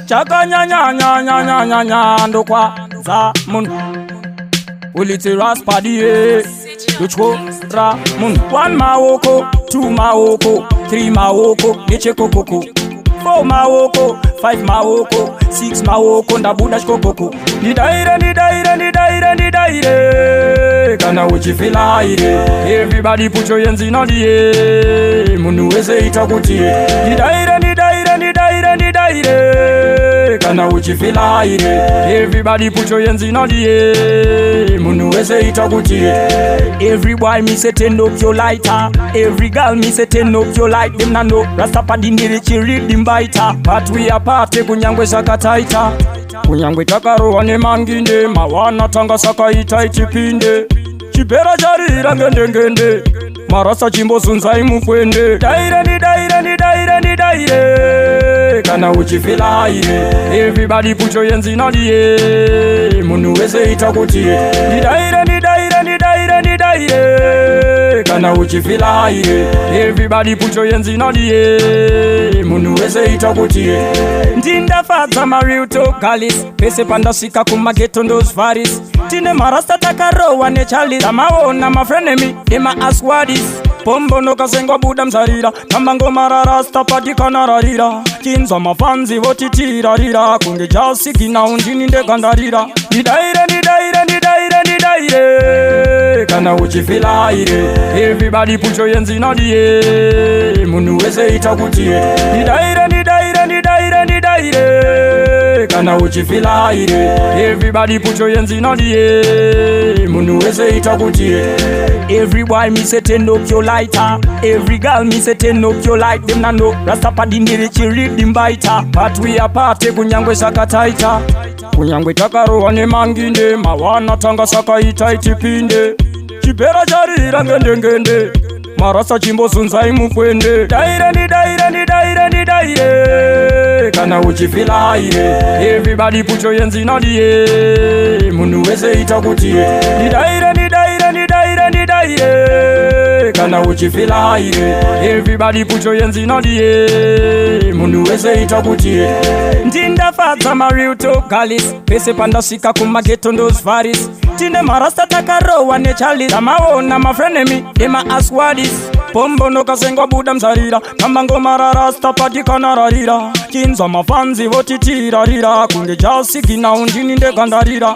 chaka nya nya nya nya nya nya nya ndokwa za mun uliti raspadi duchko ra mun 1 mawoko 2 mawoko 3 mawoko niche kokoko 4 mawoko 5 mawoko 6 mawoko ndabuda shkokoko nidaire kana uchifila ire everybody put your hands in the air munu weze itakuti nidaire kana uchifila ire everybody put your hands in the air munu weze itakuti every boy me say turn up your lighter every girl me say turn up your light them na no rastapadi ndiri chiridi mbaita but we apart kunyangwe sakataita kunyangwe takarowa nemanginde mawana tanga sakaita ichipinde chipera charira ngende marasa chimbozunza imukwende daire kana uchifila ire everybody put your hands in the air munu weze itakuti daire kana uchifila ire everybody put your hands in the air munu weze itakuti ndinda fadza mariuto galis pese pandasika kumageto ndos varis tine marasta takarowa nechali amaona mafrenemi ema aswadis pombo nokasengwa buda mzarira kamango mararasta patikanararira kinza mafanzi votitirarira kunge jasikina undini ndekandarira nidaire kana uchifila ire everybody put your hands in the air munu weze itakuti nidaire kana uchifila ire everybody put your hands in the air munu weze itakuti every boy me say turn up your lighter every girl me say turn up your light them na no rastapadi ndiri chiridi mbaita but we apart kunyangwe sakataita kunyangwe takarowa nemanginde mawana tanga sakaita ichipinde chipera charira ngende marasa chimbozunza imukwende daire kana uchifila ire everybody put your hands in the air munu weze itakuti daire kana uchifila ire everybody put your hands in the air munu weze itakuti ndinda fadza mariuto galis pese pandasika kumageto ndos varis tine marasta takarowa nechali amaona mafrenemi ema aswadis pombo nokasengwa buda mzarira kamango mararasta patikanararira kinza mafanzi votitirarira kunge jasikina undini ndekandarira